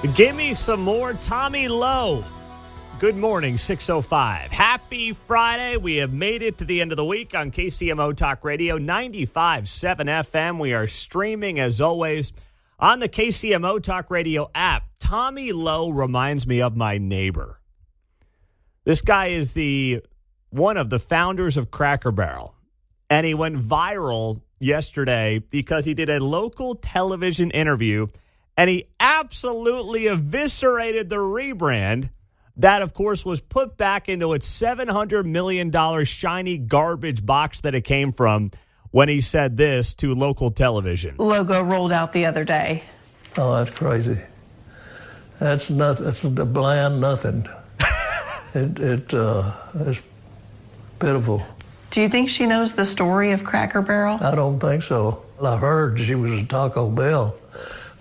Give me some more Tommy Lowe. Good morning, 6:05. Happy Friday. We have made it to the end of the week on KCMO Talk Radio, 95.7 FM. We are streaming, as always, on the KCMO Talk Radio app. Tommy Lowe reminds me of my neighbor. This guy is one of the founders of Cracker Barrel, and he went viral yesterday because he did a local television interview, and he absolutely eviscerated the rebrand that, of course, was put back into its $700 million shiny garbage box that it came from when he said this to local television. Logo rolled out the other day. Oh, that's crazy. That's nothing. That's a bland nothing. It's pitiful. Do you think she knows the story of Cracker Barrel? I don't think so. I heard she was at Taco Bell,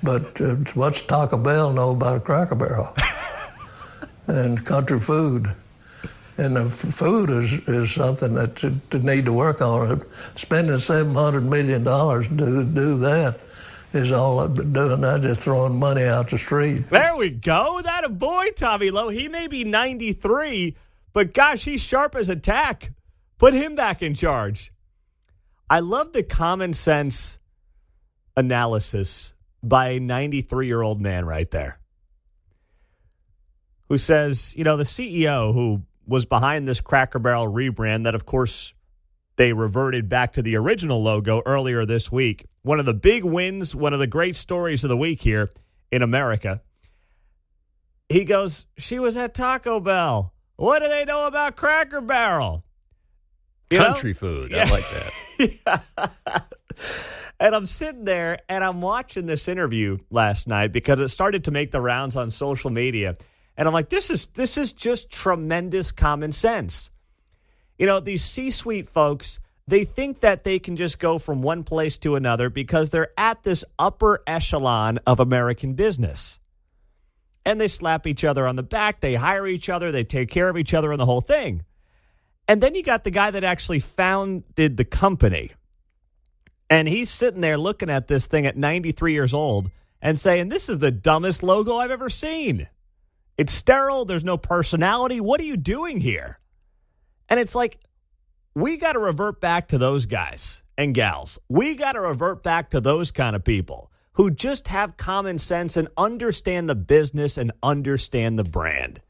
but what's Taco Bell know about a Cracker Barrel? And country food. And the food is something that you need to work on. Spending $700 million to do that is all I've been doing. I'm just throwing money out the street. There we go. That a boy, Tommy Lowe. He may be 93, but gosh, he's sharp as a tack. Put him back in charge. I love the common sense analysis by a 93-year-old man right there, who says, the CEO who was behind this Cracker Barrel rebrand that, of course, they reverted back to the original logo earlier this week. One of the big wins, one of the great stories of the week here in America. He goes, she was at Taco Bell. What do they know about Cracker Barrel? Country food. I like that. Yeah. And I'm sitting there and I'm watching this interview last night because it started to make the rounds on social media. And I'm like, this is just tremendous common sense. These C-suite folks, they think that they can just go from one place to another because they're at this upper echelon of American business. And they slap each other on the back. They hire each other. They take care of each other and the whole thing. And then you got the guy that actually founded the company. And he's sitting there looking at this thing at 93 years old and saying, this is the dumbest logo I've ever seen. It's sterile. There's no personality. What are you doing here? And it's like, we got to revert back to those guys and gals. We got to revert back to those kind of people who just have common sense and understand the business and understand the brand.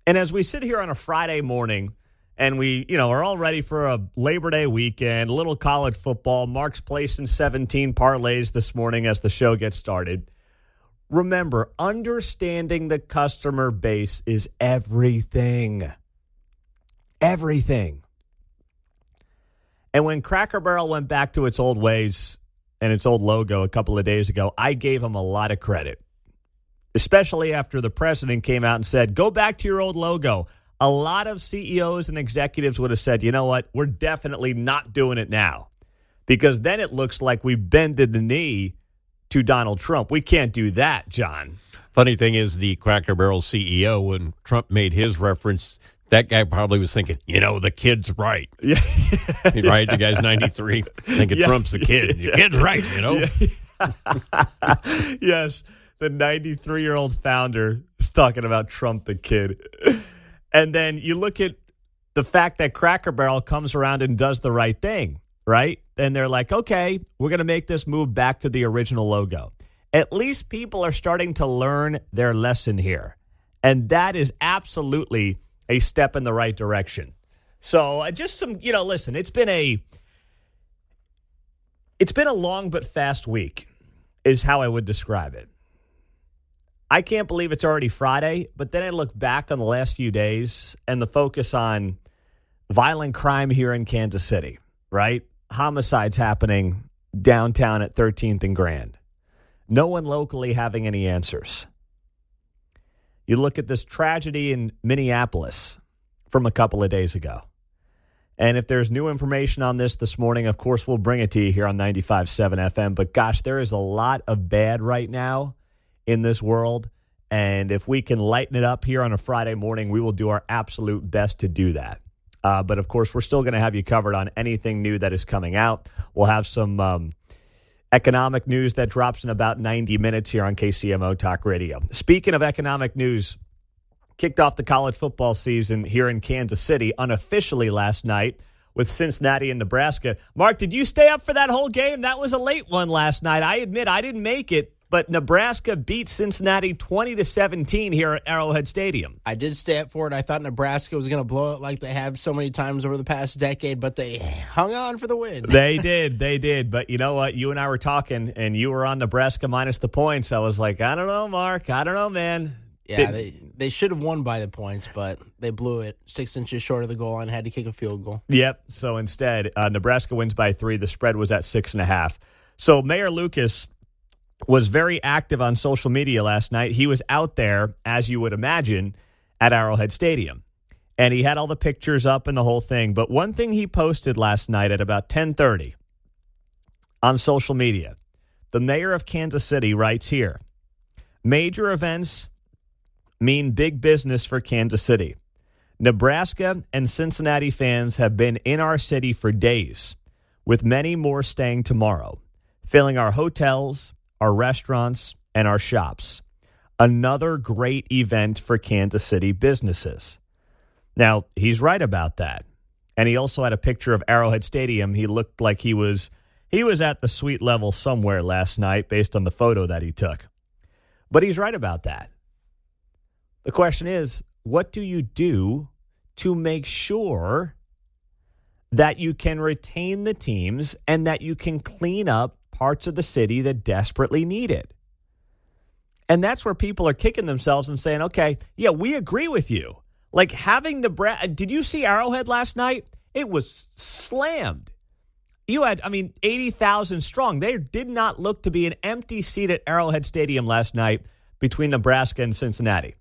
And as we sit here on a Friday morning and we, are all ready for a Labor Day weekend, a little college football, Mark's placing 17 parlays this morning as the show gets started. Remember, understanding the customer base is everything. Everything. And when Cracker Barrel went back to its old ways and its old logo a couple of days ago, I gave them a lot of credit, especially after the president came out and said, go back to your old logo. A lot of CEOs and executives would have said, you know what, we're definitely not doing it now, because then it looks like we bended the knee to Donald Trump. We can't do that, John. Funny thing is, the Cracker Barrel CEO, when Trump made his reference, that guy probably was thinking, the kid's right. Yeah. Right? The guy's 93, thinking Trump's the kid. The kid's right, Yes, the 93-year-old founder is talking about Trump the kid. And then you look at the fact that Cracker Barrel comes around and does the right thing, right? And they're like, okay, we're going to make this move back to the original logo. At least people are starting to learn their lesson here. And that is absolutely a step in the right direction. So just some, listen, it's been a long but fast week is how I would describe it. I can't believe it's already Friday, but then I look back on the last few days and the focus on violent crime here in Kansas City, right? Homicides happening downtown at 13th and Grand. No one locally having any answers. You look at this tragedy in Minneapolis from a couple of days ago. And if there's new information on this morning, of course, we'll bring it to you here on 95.7 FM. But gosh, there is a lot of bad right now in this world. And if we can lighten it up here on a Friday morning, we will do our absolute best to do that. But of course, we're still going to have you covered on anything new that is coming out. We'll have some Economic news that drops in about 90 minutes here on KCMO Talk Radio. Speaking of economic news, kicked off the college football season here in Kansas City unofficially last night with Cincinnati and Nebraska. Mark, did you stay up for that whole game? That was a late one last night. I admit I didn't make it, but Nebraska beat Cincinnati 20-17 here at Arrowhead Stadium. I did stay up for it. I thought Nebraska was going to blow it like they have so many times over the past decade, but they hung on for the win. They did. But you know what? You and I were talking, and you were on Nebraska minus the points. I was like, I don't know, Mark. I don't know, man. Yeah, they should have won by the points, but they blew it 6 inches short of the goal and had to kick a field goal. Yep. So instead, Nebraska wins by 3. The spread was at 6.5. So Mayor Lucas was very active on social media last night. He was out there, as you would imagine, at Arrowhead Stadium. And he had all the pictures up and the whole thing. But one thing he posted last night at about 10:30 on social media, the mayor of Kansas City writes here, major events mean big business for Kansas City. Nebraska and Cincinnati fans have been in our city for days, with many more staying tomorrow, filling our hotels, our restaurants, and our shops. Another great event for Kansas City businesses. Now, he's right about that. And he also had a picture of Arrowhead Stadium. He looked like he was at the suite level somewhere last night based on the photo that he took. But he's right about that. The question is, what do you do to make sure that you can retain the teams and that you can clean up parts of the city that desperately need it? And that's where people are kicking themselves and saying, okay, yeah, we agree with you. Like having Nebraska, did you see Arrowhead last night? It was slammed. You had, 80,000 strong. There did not look to be an empty seat at Arrowhead Stadium last night between Nebraska and Cincinnati.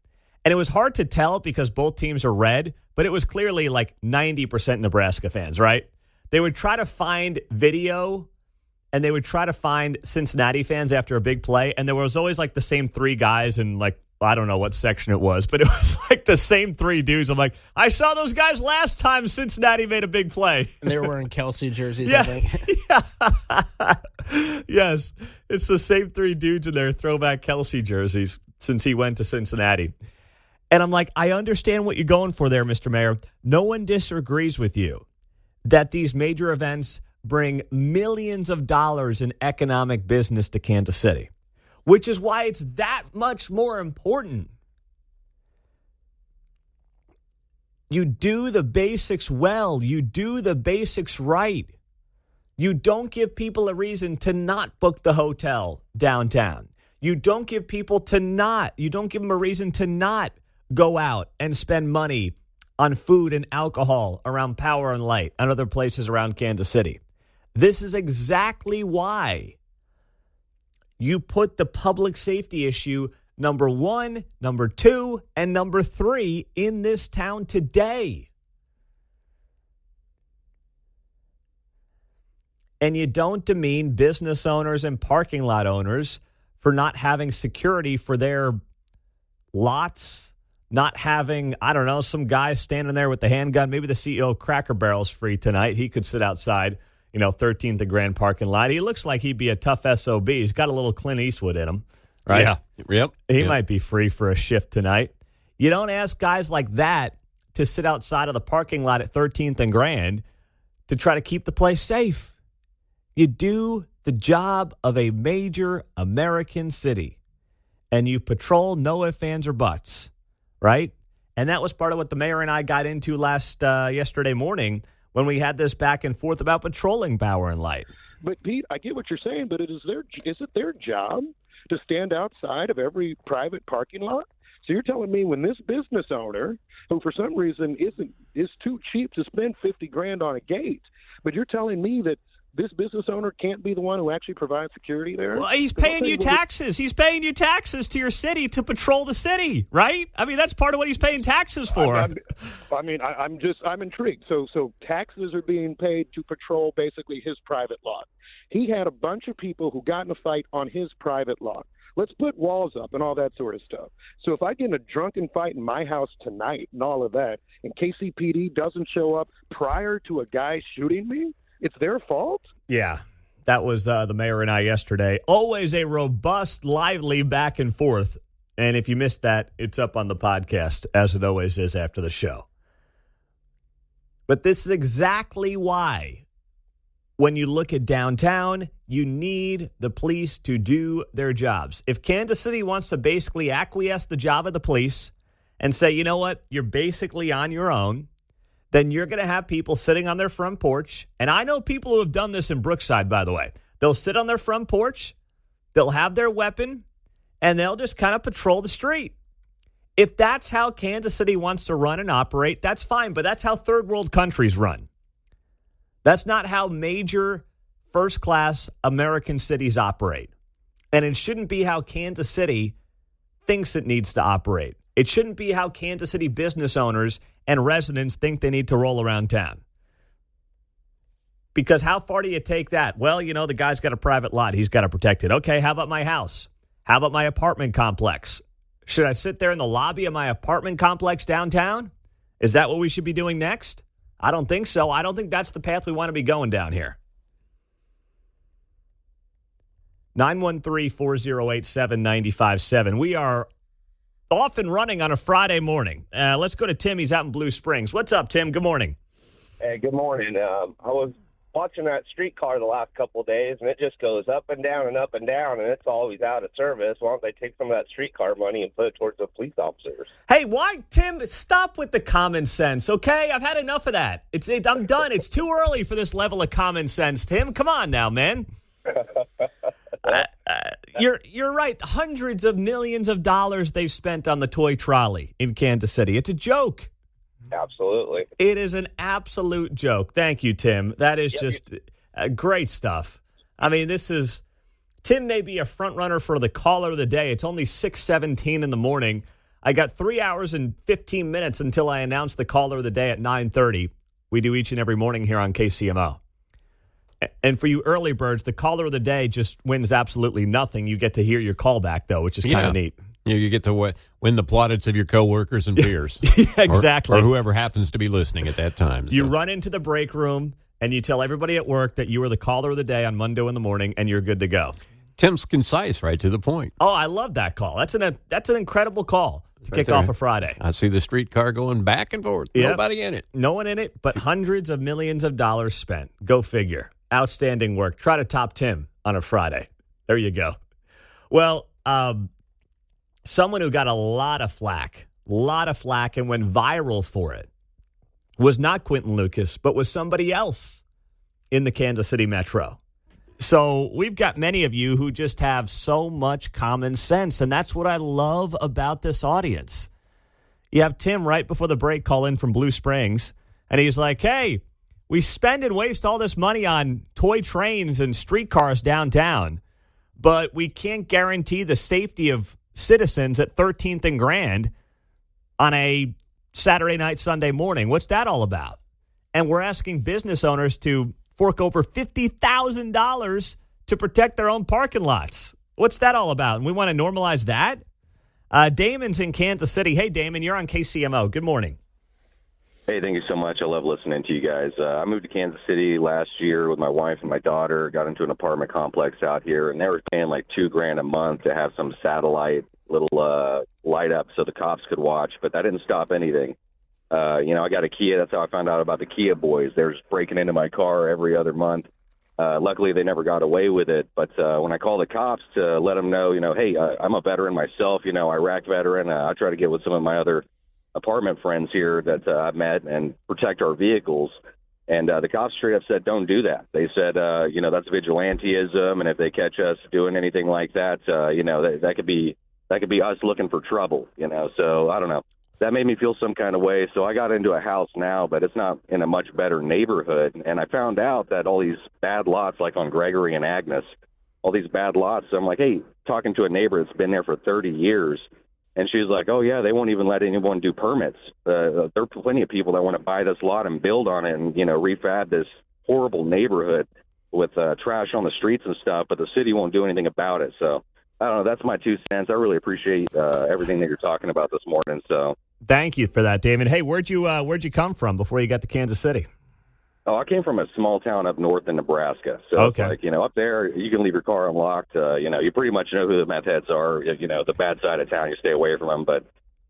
And it was hard to tell because both teams are red, but it was clearly like 90% Nebraska fans, right? They would try to find video and they would try to find Cincinnati fans after a big play. And there was always like the same 3 guys in like, I don't know what section it was, but it was like the same 3 dudes. I'm like, I saw those guys last time Cincinnati made a big play. And they were wearing Kelsey jerseys, yeah. I think. Yeah. Yes. It's the same 3 dudes in their throwback Kelsey jerseys since he went to Cincinnati. And I'm like, I understand what you're going for there, Mr. Mayor. No one disagrees with you that these major events bring millions of dollars in economic business to Kansas City, which is why it's that much more important. You do the basics well. You do the basics right. You don't give people a reason to not book the hotel downtown. You don't give them a reason to not go out and spend money on food and alcohol around Power and Light and other places around Kansas City. This is exactly why you put the public safety issue number 1, number 2, and number 3 in this town today. And you don't demean business owners and parking lot owners for not having security for their lots, not having, some guy standing there with the handgun. Maybe the CEO of Cracker Barrel's free tonight. He could sit outside, 13th and Grand parking lot. He looks like he'd be a tough SOB. He's got a little Clint Eastwood in him, right? Yeah. Yep. He might be free for a shift tonight. You don't ask guys like that to sit outside of the parking lot at 13th and Grand to try to keep the place safe. You do the job of a major American city, and you patrol no ifs, ands, or buts, right? And that was part of what the mayor and I got into yesterday morning when we had this back and forth about patrolling Power and Light. But, Pete, I get what you're saying, but is it their job to stand outside of every private parking lot? So you're telling me when this business owner, who for some reason is too cheap to spend $50,000 on a gate, but you're telling me that this business owner can't be the one who actually provides security there? Well, he's paying you taxes. He's paying you taxes to your city to patrol the city, right? That's part of what he's paying taxes for. I'm intrigued. So taxes are being paid to patrol basically his private lot. He had a bunch of people who got in a fight on his private lot. Let's put walls up and all that sort of stuff. So if I get in a drunken fight in my house tonight and all of that, and KCPD doesn't show up prior to a guy shooting me, it's their fault? Yeah. That was the mayor and I yesterday. Always a robust, lively back and forth. And if you missed that, it's up on the podcast, as it always is after the show. But this is exactly why, when you look at downtown, you need the police to do their jobs. If Kansas City wants to basically acquiesce the job of the police and say, you know what, you're basically on your own, then you're going to have people sitting on their front porch. And I know people who have done this in Brookside, by the way. They'll sit on their front porch, they'll have their weapon, and they'll just kind of patrol the street. If that's how Kansas City wants to run and operate, that's fine, but that's how third world countries run. That's not how major first-class American cities operate. And it shouldn't be how Kansas City thinks it needs to operate. It shouldn't be how Kansas City business owners and residents think they need to roll around town. Because how far do you take that? Well, you know, the guy's got a private lot. He's got to protect it. Okay, how about my house? How about my apartment complex? Should I sit there in the lobby of my apartment complex downtown? Is that what we should be doing next? I don't think so. I don't think that's the path we want to be going down here. 913-408-7957. We are off and running on a Friday morning. Let's go to Tim. He's out in Blue Springs. What's up, Tim? Good morning. Hey, good morning. I was watching that streetcar the last couple of days, and it just goes up and down, and it's always out of service. Why don't they take some of that streetcar money and put it towards the police officers? Hey, why, Tim, stop with the common sense, okay? I've had enough of that. I'm done. It's too early for this level of common sense, Tim. Come on now, man. You're right. Hundreds of millions of dollars they've spent on the toy trolley in Kansas City. It's a joke. Absolutely. It is an absolute joke. Thank you, Tim. That is just great stuff. I mean, Tim may be a front runner for the caller of the day. It's only 6:17 in the morning. I got 3 hours and 15 minutes until I announce the caller of the day at 9:30. We do each and every morning here on KCMO. And for you early birds, the caller of the day just wins absolutely nothing. You get to hear your call back, though, which is kind of neat. You get to win the plaudits of your coworkers and peers. Yeah, exactly. Or whoever happens to be listening at that time. So. You run into the break room, and you tell everybody at work that you were the caller of the day on Monday in the morning, and you're good to go. Tim's concise, right to the point. Oh, I love that call. That's an incredible call to kick off a Friday. I see the streetcar going back and forth. Yep. Nobody in it. No one in it, but hundreds of millions of dollars spent. Go figure. Outstanding work. Try to top Tim on a Friday. There you go. Well, someone who got a lot of flack and went viral for it was not Quentin Lucas, but was somebody else in the Kansas City Metro. So we've got many of you who just have so much common sense, and that's what I love about this audience. You have Tim right before the break call in from Blue Springs, and he's like, hey, we spend and waste all this money on toy trains and streetcars downtown, but we can't guarantee the safety of citizens at 13th and Grand on a Saturday night, Sunday morning. What's that all about? And we're asking business owners to fork over $50,000 to protect their own parking lots. What's that all about? And we want to normalize that? Damon's in Kansas City. Hey, Damon, you're on KCMO. Good morning. Hey, thank you so much. I love listening to you guys. I moved to Kansas City last year with my wife and my daughter, got into an apartment complex out here, and they were paying like $2,000 a month to have some satellite little light up so the cops could watch, but that didn't stop anything. I got a Kia. That's how I found out about the Kia boys. They're just breaking into my car every other month. Luckily, they never got away with it. But when I call the cops to let them know, hey, I'm a veteran myself, Iraq veteran. I try to get with some of my other apartment friends here that I've met and protect our vehicles. And the cops straight up said, don't do that. They said, that's vigilanteism. And if they catch us doing anything like that, that could be us looking for trouble, So I don't know. That made me feel some kind of way. So I got into a house now, but it's not in a much better neighborhood. And I found out that all these bad lots, like on Gregory and Agnes, all these bad lots. So I'm like, hey, talking to a neighbor that's been there for 30 years. And she's like, oh, yeah, they won't even let anyone do permits. There are plenty of people that want to buy this lot and build on it and, refab this horrible neighborhood with trash on the streets and stuff, but the city won't do anything about it. So I don't know. That's my 2 cents. I really appreciate everything that you're talking about this morning. So thank you for that, Damon. Hey, where'd you come from before you got to Kansas City? Oh, I came from a small town up north in Nebraska. So Okay. it's like, up there, you can leave your car unlocked. You pretty much know who the meth heads are. The bad side of town, you stay away from them. But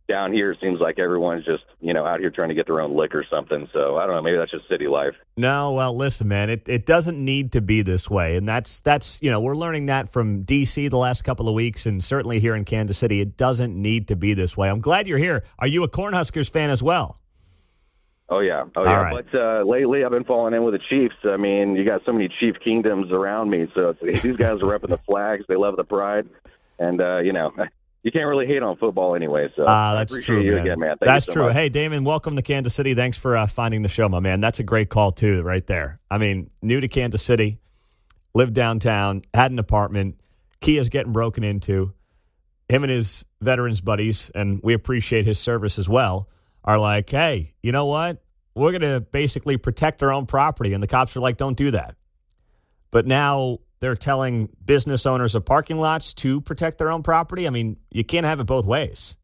down here, it seems like everyone's just, out here trying to get their own lick or something. So I don't know. Maybe that's just city life. No, well, listen, man, it doesn't need to be this way. And that's we're learning that from D.C. the last couple of weeks, and certainly here in Kansas City, it doesn't need to be this way. I'm glad you're here. Are you a Cornhuskers fan as well? Oh, yeah. All right. But lately I've been falling in with the Chiefs. I mean, you got so many Chief kingdoms around me. So these guys are repping the flags. They love the pride. And, you can't really hate on football anyway. So that's I appreciate true, you man. again, man. Thank That's you so true. much. Hey, Damon, welcome to Kansas City. Thanks for finding the show, my man. That's a great call, too, right there. I mean, new to Kansas City, lived downtown, had an apartment. Kia's getting broken into. Him and his veterans buddies, and we appreciate his service as well, are like, hey, you know what? We're going to basically protect our own property. And the cops are like, don't do that. But now they're telling business owners of parking lots to protect their own property. I mean, you can't have it both ways.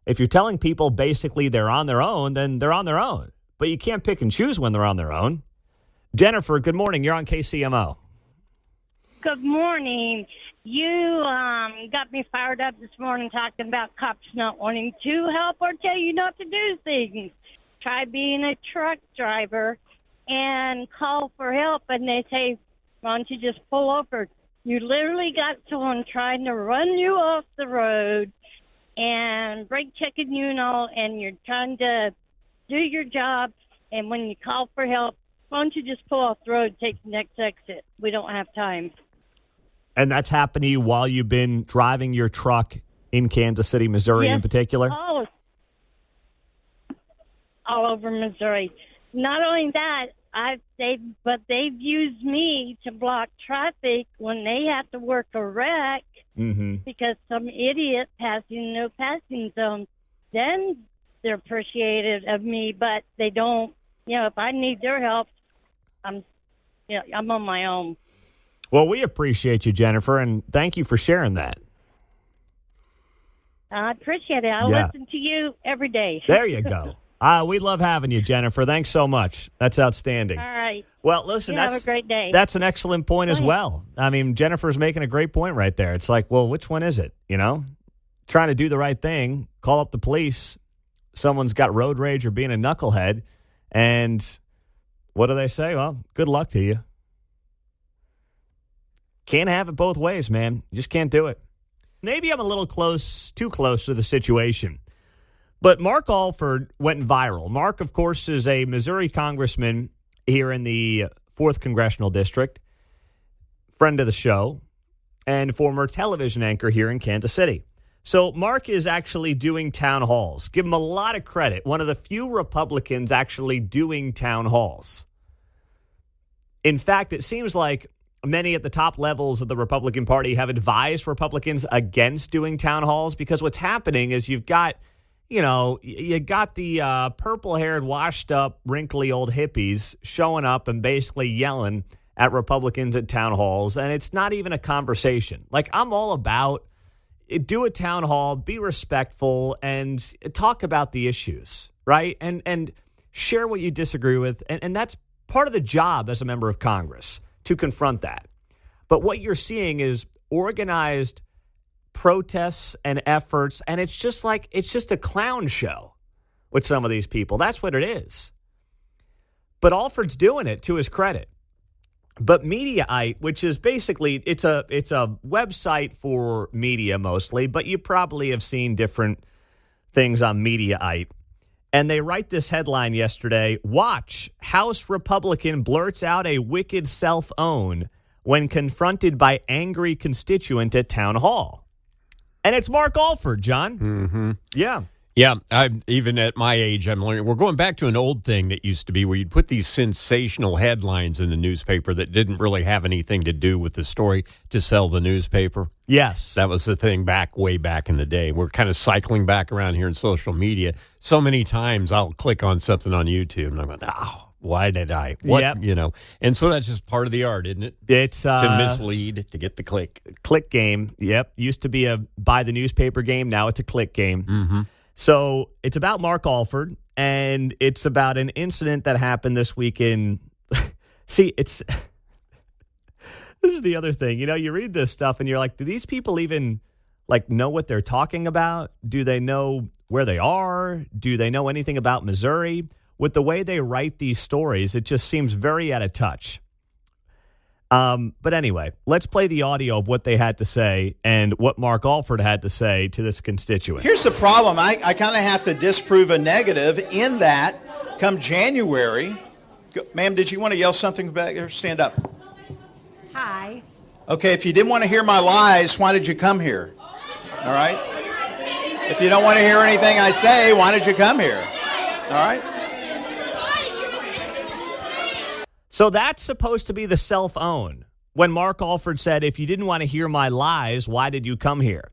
If you're telling people basically they're on their own, then they're on their own. But you can't pick and choose when they're on their own. Jennifer, good morning. You're on KCMO. Good morning. You got me fired up this morning talking about cops not wanting to help or tell you not to do things. Try being a truck driver and call for help, and they say, why don't you just pull over? You literally got someone trying to run you off the road and brake checking you and all, and you're trying to do your job, and when you call for help, why don't you just pull off the road, take the next exit? We don't have time. And that's happened to you while you've been driving your truck in Kansas City, Missouri in particular? All over Missouri. Not only that, they've used me to block traffic when they have to work a wreck because some idiot passing no passing zone. Then they're appreciative of me, but they don't. If I need their help, I'm on my own. Well, we appreciate you, Jennifer, and thank you for sharing that. I appreciate it. I listen to you every day. There you go. We love having you, Jennifer. Thanks so much. That's outstanding. All right. Well, listen, have a great day. That's an excellent point as well. I mean, Jennifer's making a great point right there. It's like, well, which one is it? Trying to do the right thing, call up the police. Someone's got road rage or being a knucklehead. And what do they say? Well, good luck to you. Can't have it both ways, man. You just can't do it. Maybe I'm a little too close to the situation. But Mark Alford went viral. Mark, of course, is a Missouri congressman here in the 4th Congressional District, friend of the show, and former television anchor here in Kansas City. So Mark is actually doing town halls. Give him a lot of credit. One of the few Republicans actually doing town halls. In fact, it seems like many at the top levels of the Republican Party have advised Republicans against doing town halls because what's happening is you got the purple-haired, washed-up, wrinkly old hippies showing up and basically yelling at Republicans at town halls, and it's not even a conversation. Like, I'm all about do a town hall, be respectful, and talk about the issues, right? And share what you disagree with, and that's part of the job as a member of Congress, to confront that. But what you're seeing is organized protests and efforts, and it's just a clown show with some of these people. That's what it is. But Alford's doing it to his credit. But Mediaite, which is basically it's a website for media mostly, but you probably have seen different things on Mediaite. And they write this headline yesterday: "Watch, House Republican blurts out a wicked self-own when confronted by angry constituent at town hall." And it's Mark Alford, John. Mm-hmm. Yeah. Yeah, even at my age, I'm learning. We're going back to an old thing that used to be where you'd put these sensational headlines in the newspaper that didn't really have anything to do with the story to sell the newspaper. Yes. That was the thing way back in the day. We're kind of cycling back around here in social media. So many times I'll click on something on YouTube and I'm like, why did I? What? Yep. And so that's just part of the art, isn't it? It's to mislead, to get the click. Click game. Yep. Used to be a buy the newspaper game. Now it's a click game. Mm-hmm. So it's about Mark Alford, and it's about an incident that happened this week in See, this is the other thing. You read this stuff and you're like, do these people even know what they're talking about? Do they know where they are? Do they know anything about Missouri? With the way they write these stories, it just seems very out of touch. But anyway, let's play the audio of what they had to say and what Mark Alford had to say to this constituent. Here's the problem. I kind of have to disprove a negative in that come January. Ma'am, did you want to yell something back there? Stand up. Hi. Okay, if you didn't want to hear my lies, why did you come here? All right? If you don't want to hear anything I say, why did you come here? All right? So that's supposed to be the self-own. When Mark Alford said, if you didn't want to hear my lies, why did you come here?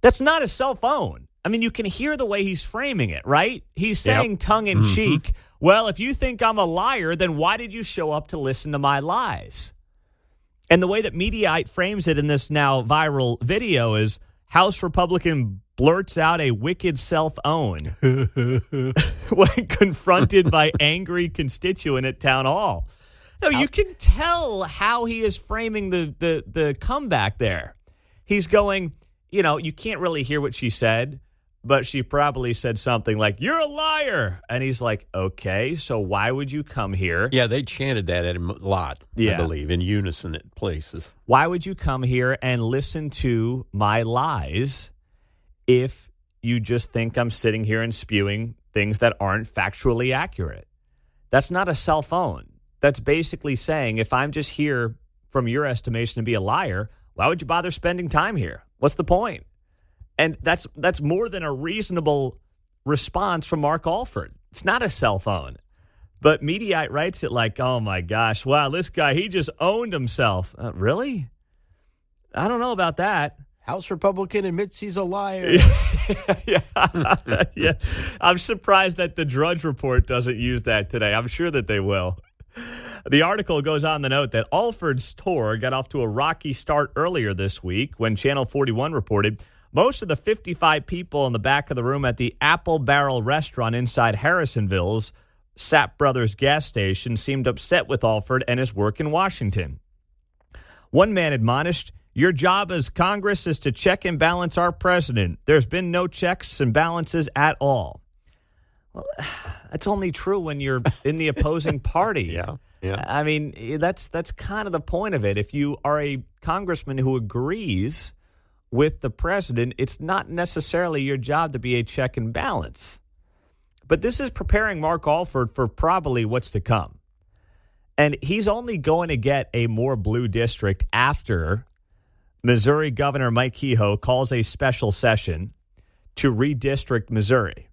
That's not a self-own. I mean, you can hear the way he's framing it, right? He's saying tongue-in-cheek, well, if you think I'm a liar, then why did you show up to listen to my lies? And the way that Mediaite frames it in this now viral video is House Republican blurts out a wicked self-own when confronted by angry constituent at town hall. No, you can tell how he is framing the comeback there. He's going, you can't really hear what she said, but she probably said something like, you're a liar. And he's like, okay, so why would you come here? Yeah, they chanted that at him a lot, I believe, in unison at places. Why would you come here and listen to my lies if you just think I'm sitting here and spewing things that aren't factually accurate? That's not a self-own. That's basically saying, if I'm just here from your estimation to be a liar, why would you bother spending time here? What's the point? And that's more than a reasonable response from Mark Alford. It's not a self-own. But Mediaite writes it like, oh, my gosh, wow, this guy, he just owned himself. Really? I don't know about that. House Republican admits he's a liar. Yeah. I'm surprised that the Drudge Report doesn't use that today. I'm sure that they will. The article goes on to note that Alford's tour got off to a rocky start earlier this week when Channel 41 reported most of the 55 people in the back of the room at the Apple Barrel restaurant inside Harrisonville's Sapp Brothers gas station seemed upset with Alford and his work in Washington. One man admonished, your job as Congress is to check and balance our president. There's been no checks and balances at all. Well, that's only true when you're in the opposing party. Yeah. I mean, that's kind of the point of it. If you are a congressman who agrees with the president, it's not necessarily your job to be a check and balance. But this is preparing Mark Alford for probably what's to come. And he's only going to get a more blue district after Missouri Governor Mike Kehoe calls a special session to redistrict Missouri,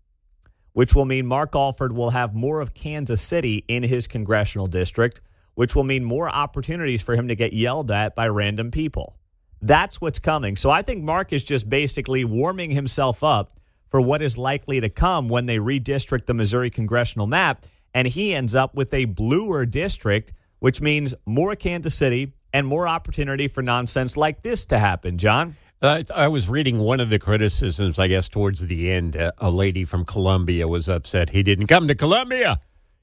which will mean Mark Alford will have more of Kansas City in his congressional district, which will mean more opportunities for him to get yelled at by random people. That's what's coming. So I think Mark is just basically warming himself up for what is likely to come when they redistrict the Missouri congressional map, and he ends up with a bluer district, which means more Kansas City and more opportunity for nonsense like this to happen, John. I was reading one of the criticisms, I guess, towards the end. A lady from Columbia was upset he didn't come to Columbia.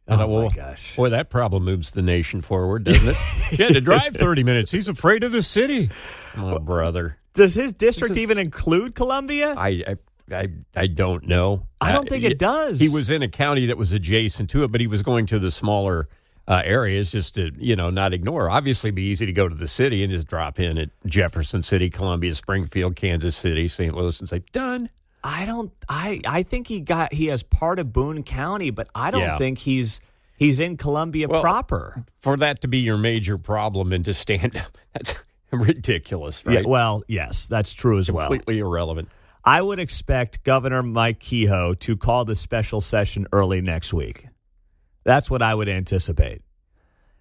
My gosh. Boy, that problem moves the nation forward, doesn't it? He had to drive 30 minutes. He's afraid of the city. Oh, brother. Does his district even include Columbia? I don't know. I don't think it does. He was in a county that was adjacent to it, but he was going to the smaller areas just to, not ignore. Obviously, it'd be easy to go to the city and just drop in at Jefferson City, Columbia, Springfield, Kansas City, St. Louis, and say, done. I think he has part of Boone County, but I don't think he's in Columbia proper. For that to be your major problem and to stand up, that's ridiculous, right? Yeah, well, yes, that's true as well. Completely irrelevant. I would expect Governor Mike Kehoe to call the special session early next week. That's what I would anticipate.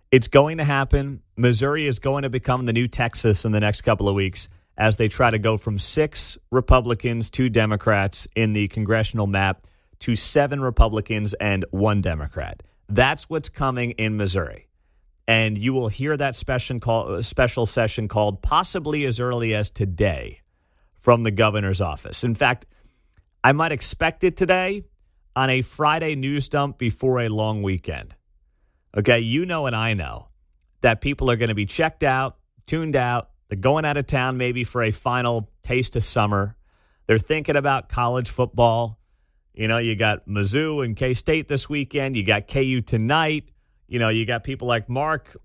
It's going to happen. Missouri is going to become the new Texas in the next couple of weeks as they try to go from 6 Republicans, 2 Democrats in the congressional map to 7 Republicans and 1 Democrat. That's what's coming in Missouri. And you will hear that special session called possibly as early as today from the governor's office. In fact, I might expect it today on a Friday news dump before a long weekend. Okay, you know and I know that people are going to be checked out, tuned out. They're going out of town maybe for a final taste of summer. They're thinking about college football. You know, you got Mizzou and K-State this weekend. You got KU tonight. You know, you got people like Mark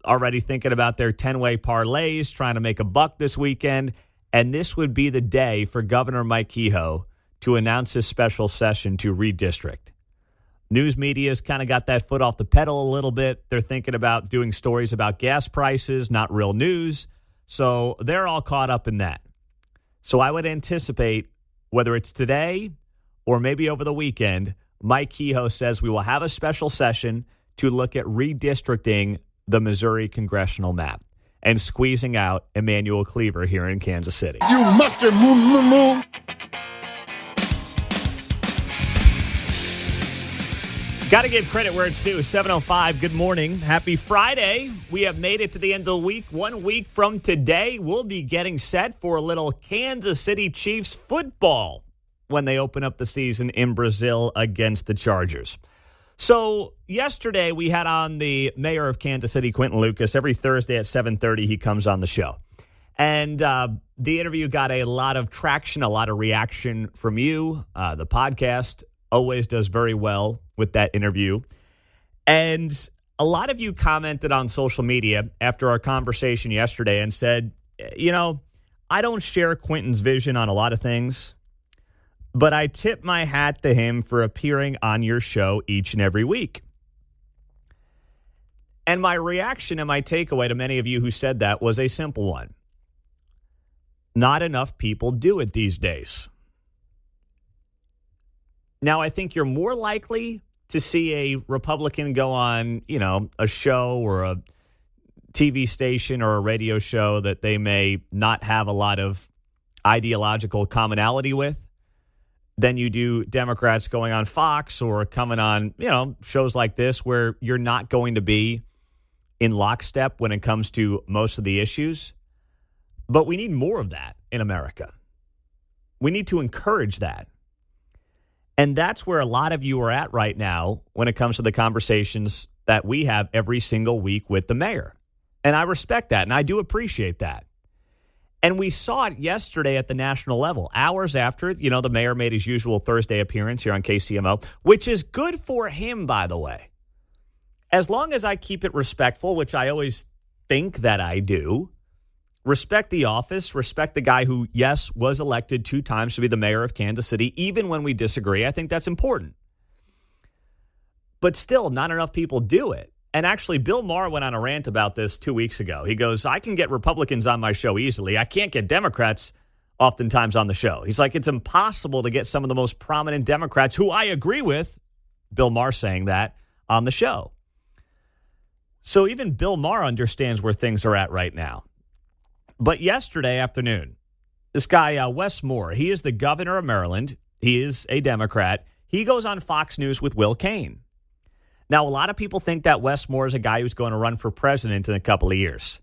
already thinking about their 10-way parlays, trying to make a buck this weekend. And this would be the day for Governor Mike Kehoe to announce his special session to redistrict. News media's kind of got that foot off the pedal a little bit. They're thinking about doing stories about gas prices, not real news. So they're all caught up in that. So I would anticipate, whether it's today or maybe over the weekend, Mike Kehoe says we will have a special session to look at redistricting the Missouri congressional map and squeezing out Emmanuel Cleaver here in Kansas City. You mustard moo. Got to give credit where it's due. 7:05, good morning. Happy Friday. We have made it to the end of the week. 1 week from today, we'll be getting set for a little Kansas City Chiefs football when they open up the season in Brazil against the Chargers. So yesterday we had on the mayor of Kansas City, Quentin Lucas. Every Thursday at 7:30 he comes on the show. And the interview got a lot of traction, a lot of reaction from you. The podcast always does very well with that interview. And a lot of you commented on social media after our conversation yesterday and said, you know, I don't share Quentin's vision on a lot of things, but I tip my hat to him for appearing on your show each and every week. And my reaction and my takeaway to many of you who said that was a simple one. Not enough people do it these days. Now, I think you're more likely to see a Republican go on, you know, a show or a TV station or a radio show that they may not have a lot of ideological commonality with than you do Democrats going on Fox or coming on, you know, shows like this where you're not going to be in lockstep when it comes to most of the issues. But we need more of that in America. We need to encourage that. And that's where a lot of you are at right now when it comes to the conversations that we have every single week with the mayor. And I respect that, and I do appreciate that. And we saw it yesterday at the national level, hours after, you know, the mayor made his usual Thursday appearance here on KCMO, which is good for him, by the way. As long as I keep it respectful, which I always think that I do, respect the office, respect the guy who, yes, was elected 2 times to be the mayor of Kansas City, even when we disagree. I think that's important. But still, not enough people do it. And actually, Bill Maher went on a rant about this 2 weeks ago. He goes, I can get Republicans on my show easily. I can't get Democrats oftentimes on the show. He's like, it's impossible to get some of the most prominent Democrats, who I agree with, Bill Maher saying that, on the show. So even Bill Maher understands where things are at right now. But yesterday afternoon, this guy, Wes Moore, he is the governor of Maryland. He is a Democrat. He goes on Fox News with Will Cain. Now, a lot of people think that Wes Moore is a guy who's going to run for president in a couple of years.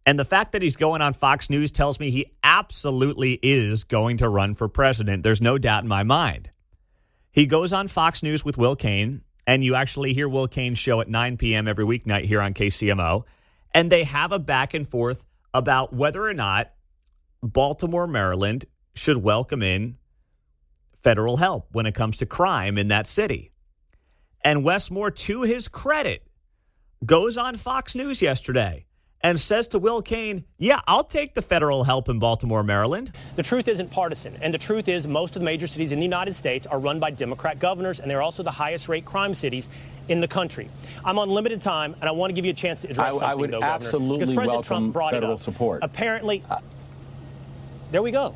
And the fact that he's going on Fox News tells me he absolutely is going to run for president. There's no doubt in my mind. He goes on Fox News with Will Cain, and you actually hear Will Cain's show at 9 p.m. every weeknight here on KCMO. And they have a back and forth about whether or not Baltimore, Maryland should welcome in federal help when it comes to crime in that city. And Wes Moore, to his credit, goes on Fox News yesterday and says to Will Cain, yeah, I'll take the federal help in Baltimore, Maryland. The truth isn't partisan, and the truth is most of the major cities in the United States are run by Democrat governors, and they're also the highest rate crime cities in the country. I'm on limited time, and I want to give you a chance to address something, I would though, Governor. absolutely Because President welcome Trump brought federal it up. support. Apparently, there we go.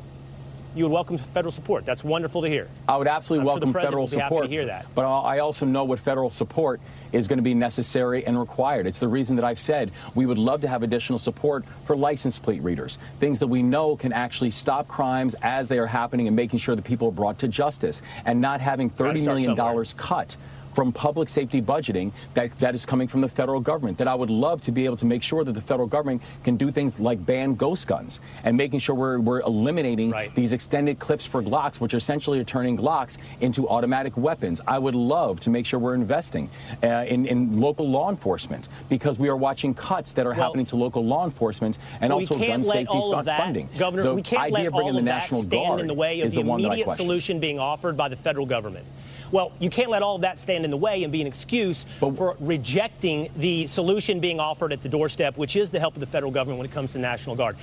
You would welcome federal support. That's wonderful to hear. I would absolutely welcome federal support. Happy to hear that. But I also know what federal support is going to be necessary and required. It's the reason that I've said we would love to have additional support for license plate readers, things that we know can actually stop crimes as they are happening and making sure that people are brought to justice, and not having $30 million cut from public safety budgeting that is coming from the federal government, that I would love to be able to make sure that the federal government can do things like ban ghost guns and making sure we're eliminating these extended clips for Glocks, which essentially are turning Glocks into automatic weapons. I would love to make sure we're investing in local law enforcement, because we are watching cuts that are happening to local law enforcement and also gun safety funding. Governor, we can't let all of that stand Guard in the way of the immediate solution being offered by the federal government. Well, you can't let all of that stand in the way and be an excuse for rejecting the solution being offered at the doorstep, which is the help of the federal government when it comes to National Guard.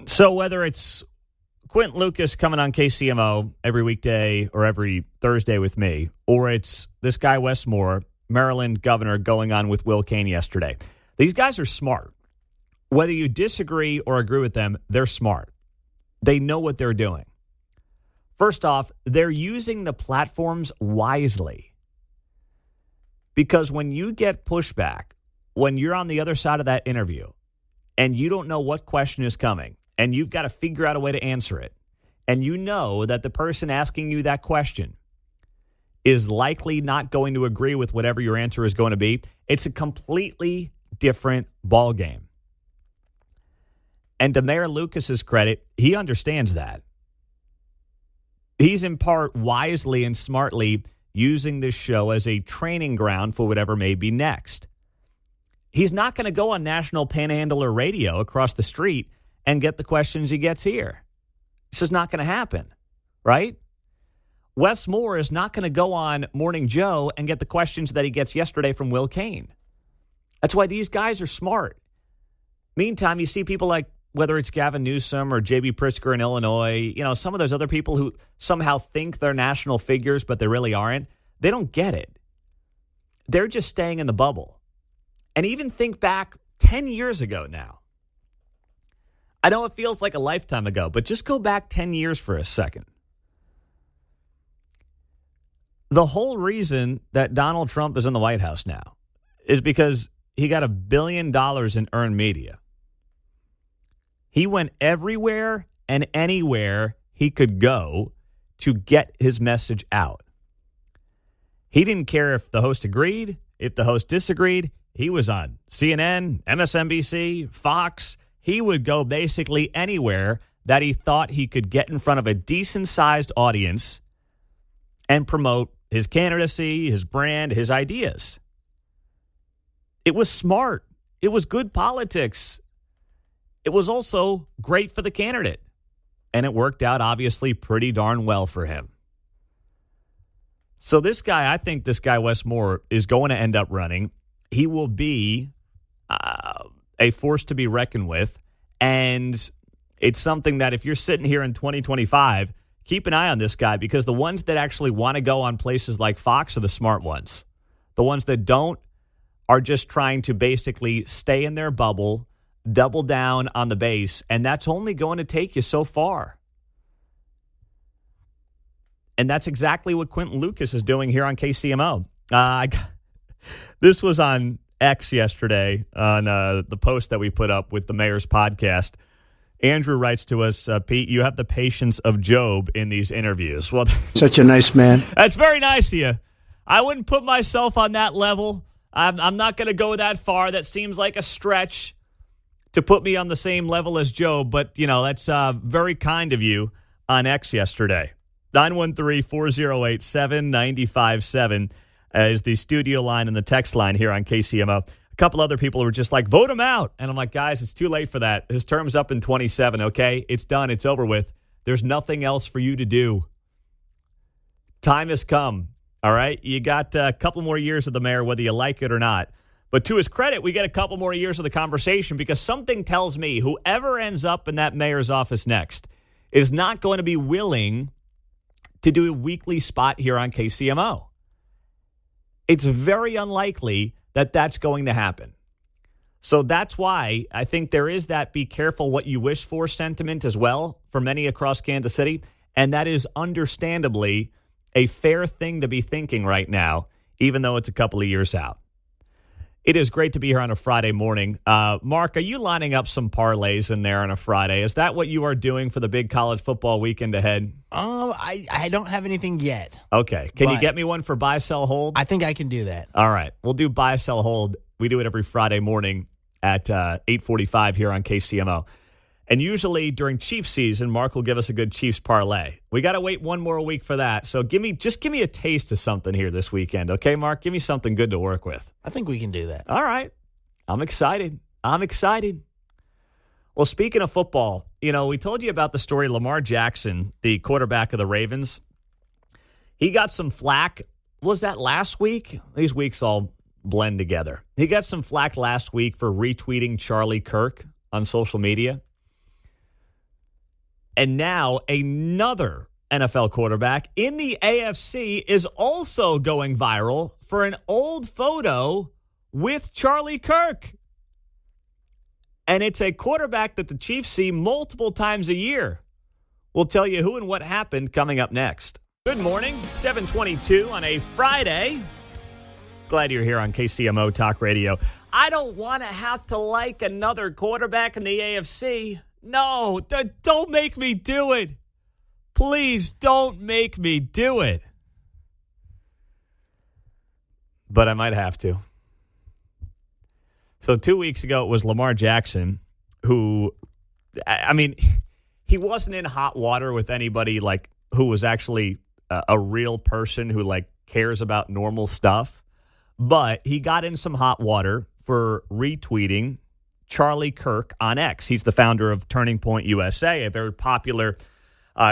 So whether it's Quentin Lucas coming on KCMO every weekday or every Thursday with me, or it's this guy Wes Moore, Maryland governor, going on with Will Cain yesterday, these guys are smart. Whether you disagree or agree with them, they're smart. They know what they're doing. First off, they're using the platforms wisely. Because when you get pushback, when you're on the other side of that interview, and you don't know what question is coming, and you've got to figure out a way to answer it, and you know that the person asking you that question is likely not going to agree with whatever your answer is going to be, it's a completely different ballgame. And to Mayor Lucas's credit, he understands that. He's in part wisely and smartly using this show as a training ground for whatever may be next. He's not going to go on National Panhandler Radio across the street and get the questions he gets here. This is not going to happen, right? Wes Moore is not going to go on Morning Joe and get the questions that he gets yesterday from Will Cain. That's why these guys are smart. Meantime, you see people like, whether it's Gavin Newsom or J.B. Pritzker in Illinois, some of those other people who somehow think they're national figures, but they really aren't, they don't get it. They're just staying in the bubble. And even think back 10 years ago now. I know it feels like a lifetime ago, but just go back 10 years for a second. The whole reason that Donald Trump is in the White House now is because he got $1 billion in earned media. He went everywhere and anywhere he could go to get his message out. He didn't care if the host agreed, if the host disagreed. He was on CNN, MSNBC, Fox. He would go basically anywhere that he thought he could get in front of a decent-sized audience and promote his candidacy, his brand, his ideas. It was smart. It was good politics. It was also great for the candidate. And it worked out, obviously, pretty darn well for him. So this guy, I think this guy, Wes Moore, is going to end up running. He will be a force to be reckoned with. And it's something that if you're sitting here in 2025, keep an eye on this guy, because the ones that actually want to go on places like Fox are the smart ones. The ones that don't are just trying to basically stay in their bubble, double down on the base, and that's only going to take you so far. And that's exactly what Quentin Lucas is doing here on KCMO. This was on X yesterday on the post that we put up with the mayor's podcast. Andrew writes to us, Pete, you have the patience of Job in these interviews. Well, such a nice man. That's very nice of you. I wouldn't put myself on that level. I'm not going to go that far. That seems like a stretch to put me on the same level as Job, but, that's very kind of you on X yesterday. 913-408-7957 is the studio line and the text line here on KCMO. A couple other people were just like, vote him out. And I'm like, guys, it's too late for that. His term's up in 27, okay? It's done. It's over with. There's nothing else for you to do. Time has come, all right? You got a couple more years of the mayor, whether you like it or not. But to his credit, we get a couple more years of the conversation, because something tells me whoever ends up in that mayor's office next is not going to be willing to do a weekly spot here on KCMO. It's very unlikely that that's going to happen. So that's why I think there is that be careful what you wish for sentiment as well for many across Kansas City. And that is understandably a fair thing to be thinking right now, even though it's a couple of years out. It is great to be here on a Friday morning. Mark, are you lining up some parlays in there on a Friday? Is that what you are doing for the big college football weekend ahead? I don't have anything yet. Okay. Can you get me one for buy, sell, hold? I think I can do that. All right. We'll do buy, sell, hold. We do it every Friday morning at 8:45 here on KCMO. And usually during Chiefs season, Mark will give us a good Chiefs parlay. We got to wait one more week for that. So give me a taste of something here this weekend. Okay, Mark? Give me something good to work with. I think we can do that. All right. I'm excited. Well, speaking of football, we told you about the story Lamar Jackson, the quarterback of the Ravens. He got some flack. Was that last week? These weeks all blend together. He got some flack last week for retweeting Charlie Kirk on social media. And now another NFL quarterback in the AFC is also going viral for an old photo with Charlie Kirk. And it's a quarterback that the Chiefs see multiple times a year. We'll tell you who and what happened coming up next. Good morning, 7:22 on a Friday. Glad you're here on KCMO Talk Radio. I don't want to have to like another quarterback in the AFC. No, don't make me do it. Please don't make me do it. But I might have to. So 2 weeks ago, it was Lamar Jackson who, he wasn't in hot water with anybody like who was actually a real person who cares about normal stuff. But he got in some hot water for retweeting Charlie Kirk on X. He's the founder of Turning Point USA, a very popular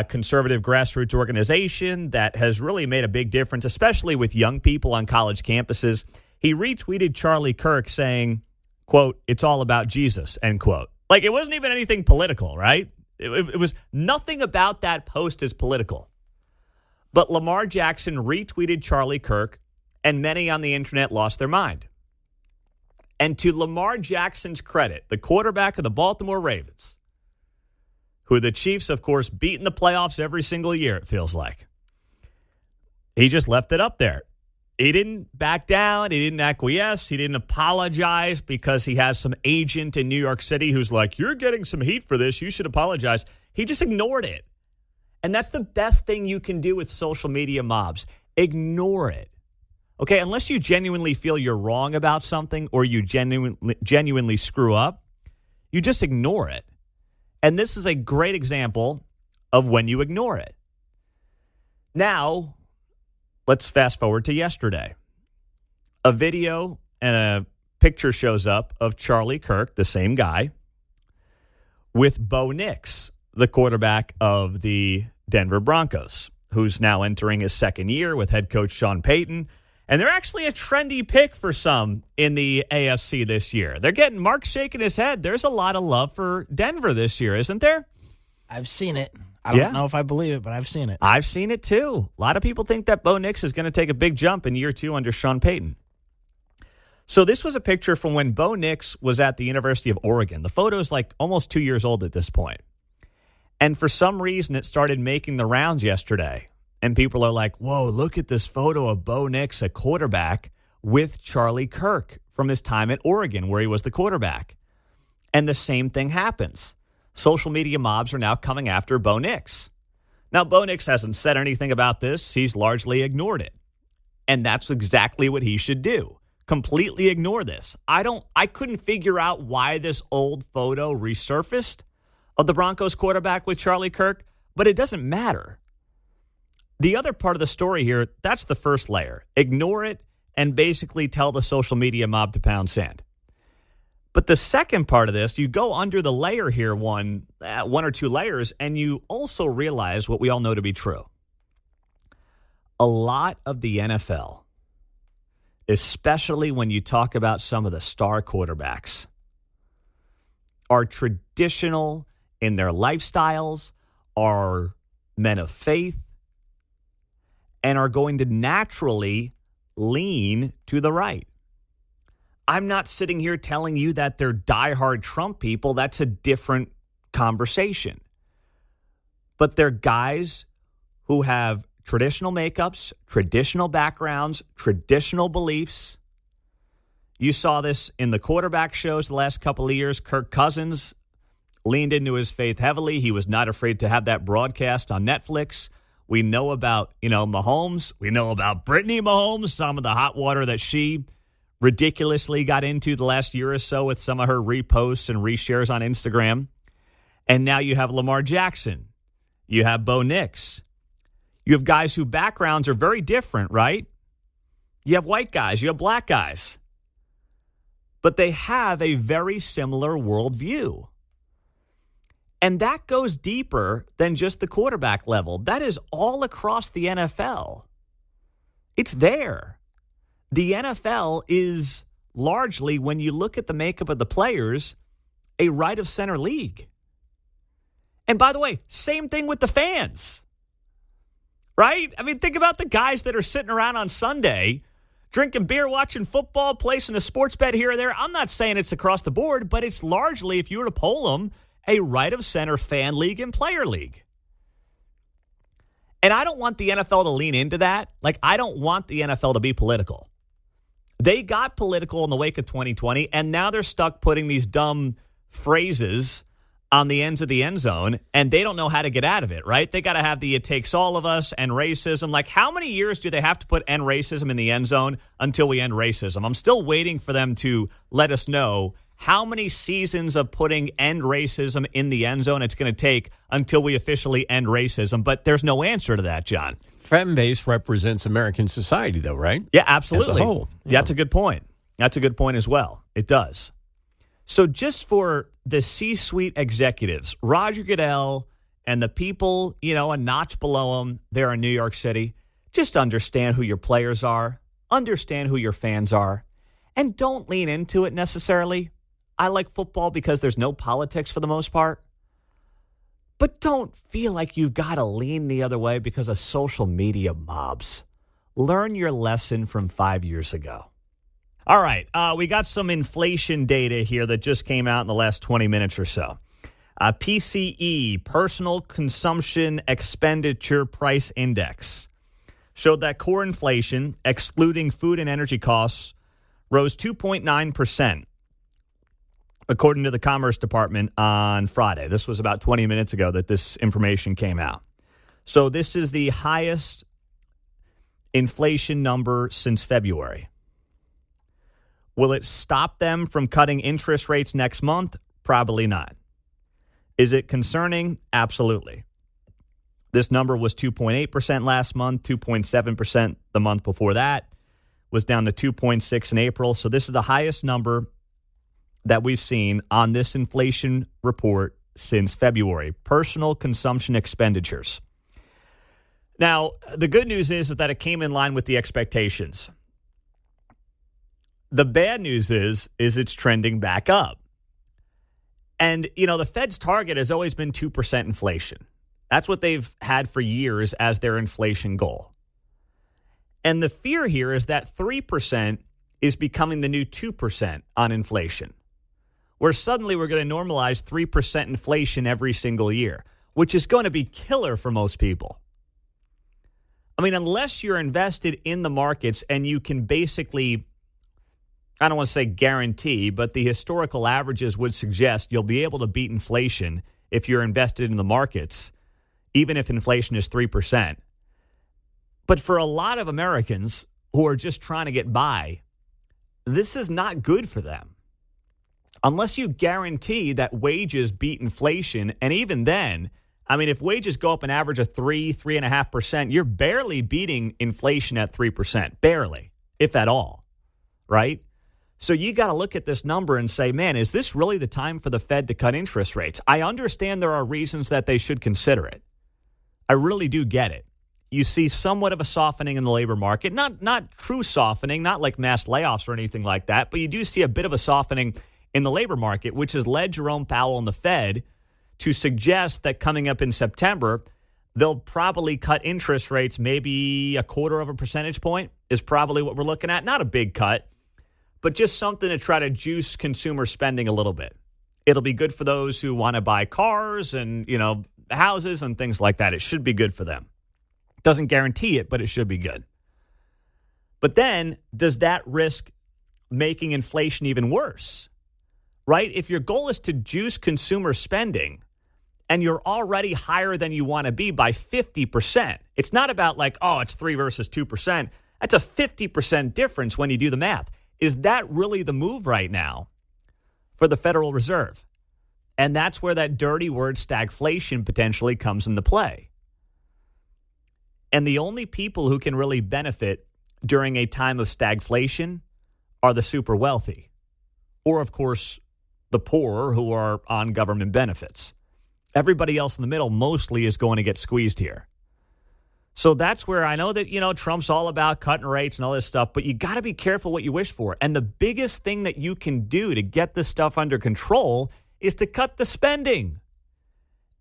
conservative grassroots organization that has really made a big difference, especially with young people on college campuses. He retweeted Charlie Kirk saying, quote, "It's all about Jesus," end quote. It wasn't even anything political, right? It was nothing about that post is political. But Lamar Jackson retweeted Charlie Kirk, and many on the internet lost their mind. And to Lamar Jackson's credit, the quarterback of the Baltimore Ravens, who the Chiefs, of course, beat in the playoffs every single year, it feels like, he just left it up there. He didn't back down. He didn't acquiesce. He didn't apologize because he has some agent in New York City who's like, "You're getting some heat for this. You should apologize." He just ignored it. And that's the best thing you can do with social media mobs. Ignore it. Okay, unless you genuinely feel you're wrong about something or you genuinely screw up, you just ignore it. And this is a great example of when you ignore it. Now, let's fast forward to yesterday. A video and a picture shows up of Charlie Kirk, the same guy, with Bo Nix, the quarterback of the Denver Broncos, who's now entering his second year with head coach Sean Payton. And they're actually a trendy pick for some in the AFC this year. They're getting Mark shaking his head. There's a lot of love for Denver this year, isn't there? I've seen it. I don't know if I believe it, but I've seen it. I've seen it too. A lot of people think that Bo Nix is going to take a big jump in year 2 under Sean Payton. So this was a picture from when Bo Nix was at the University of Oregon. The photo is almost 2 years old at this point. And for some reason, it started making the rounds yesterday. And people are like, whoa, look at this photo of Bo Nix, a quarterback, with Charlie Kirk from his time at Oregon, where he was the quarterback. And the same thing happens. Social media mobs are now coming after Bo Nix. Now, Bo Nix hasn't said anything about this. He's largely ignored it. And that's exactly what he should do. Completely ignore this. I couldn't figure out why this old photo resurfaced of the Broncos quarterback with Charlie Kirk, but it doesn't matter. The other part of the story here, that's the first layer. Ignore it and basically tell the social media mob to pound sand. But the second part of this, you go under the layer here, one or two layers, and you also realize what we all know to be true. A lot of the NFL, especially when you talk about some of the star quarterbacks, are traditional in their lifestyles, are men of faith, and are going to naturally lean to the right. I'm not sitting here telling you that they're diehard Trump people. That's a different conversation. But they're guys who have traditional makeups, traditional backgrounds, traditional beliefs. You saw this in the quarterback shows the last couple of years. Kirk Cousins leaned into his faith heavily. He was not afraid to have that broadcast on Netflix. We know about, Mahomes. We know about Brittany Mahomes, some of the hot water that she ridiculously got into the last year or so with some of her reposts and reshares on Instagram. And now you have Lamar Jackson. You have Bo Nix. You have guys whose backgrounds are very different, right? You have white guys. You have black guys. But they have a very similar worldview. And that goes deeper than just the quarterback level. That is all across the NFL. It's there. The NFL is largely, when you look at the makeup of the players, a right-of-center league. And by the way, same thing with the fans. Right? I mean, think about the guys that are sitting around on Sunday drinking beer, watching football, placing a sports bet here or there. I'm not saying it's across the board, but it's largely, if you were to poll them, a right-of-center fan league and player league. And I don't want the NFL to lean into that. Like, I don't want the NFL to be political. They got political in the wake of 2020, and now they're stuck putting these dumb phrases on the ends of the end zone, and they don't know how to get out of it, right? They got to have the "it takes all of us" and racism. Like, how many years do they have to put "end racism" in the end zone until we end racism? I'm still waiting for them to let us know how many seasons of putting "end racism" in the end zone it's going to take until we officially end racism. But there's no answer to that, John. Fan base represents American society, though, right? Yeah, absolutely. As a whole. Yeah. That's a good point. That's a good point as well. It does. So just for the C-suite executives, Roger Goodell and the people, a notch below them there in New York City, just understand who your players are, understand who your fans are, and don't lean into it necessarily. I like football because there's no politics for the most part. But don't feel like you've got to lean the other way because of social media mobs. Learn your lesson from 5 years ago. All right, we got some inflation data here that just came out in the last 20 minutes or so. PCE, Personal Consumption Expenditure Price Index, showed that core inflation, excluding food and energy costs, rose 2.9%, according to the Commerce Department on Friday. This was about 20 minutes ago that this information came out. So this is the highest inflation number since February. Will it stop them from cutting interest rates next month? Probably not. Is it concerning? Absolutely. This number was 2.8% last month, 2.7% the month before that, was down to 2.6% in April. So this is the highest number that we've seen on this inflation report since February. Personal consumption expenditures. Now, the good news is that it came in line with the expectations. The bad news is it's trending back up. And, the Fed's target has always been 2% inflation. That's what they've had for years as their inflation goal. And the fear here is that 3% is becoming the new 2% on inflation, where suddenly we're going to normalize 3% inflation every single year, which is going to be killer for most people. I mean, unless you're invested in the markets and you can basically, I don't want to say guarantee, but the historical averages would suggest you'll be able to beat inflation if you're invested in the markets, even if inflation is 3%. But for a lot of Americans who are just trying to get by, this is not good for them. Unless you guarantee that wages beat inflation, and even then, I mean, if wages go up an average of 3.5%, you're barely beating inflation at 3%, barely, if at all, right? So you got to look at this number and say, man, is this really the time for the Fed to cut interest rates? I understand there are reasons that they should consider it. I really do get it. You see somewhat of a softening in the labor market, not true softening, not like mass layoffs or anything like that, but you do see a bit of a softening in the labor market, which has led Jerome Powell and the Fed to suggest that coming up in September, they'll probably cut interest rates maybe 0.25 percentage point is probably what we're looking at. Not a big cut, but just something to try to juice consumer spending a little bit. It'll be good for those who want to buy cars and, houses and things like that. It should be good for them. Doesn't guarantee it, but it should be good. But then, does that risk making inflation even worse, right? If your goal is to juice consumer spending and you're already higher than you want to be by 50%, it's not about like, oh, it's 3 versus 2%. That's a 50% difference when you do the math. Is that really the move right now for the Federal Reserve? And that's where that dirty word stagflation potentially comes into play. And the only people who can really benefit during a time of stagflation are the super wealthy, or, of course, the poor who are on government benefits. Everybody else in the middle mostly is going to get squeezed here. So that's where I know that, Trump's all about cutting rates and all this stuff, but you got to be careful what you wish for. And the biggest thing that you can do to get this stuff under control is to cut the spending.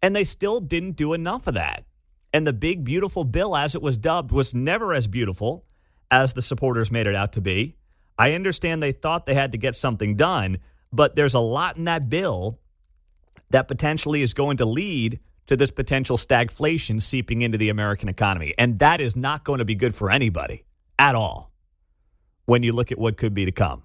And they still didn't do enough of that. And the big, beautiful bill, as it was dubbed, was never as beautiful as the supporters made it out to be. I understand they thought they had to get something done, but there's a lot in that bill that potentially is going to lead to this potential stagflation seeping into the American economy. And that is not going to be good for anybody at all when you look at what could be to come.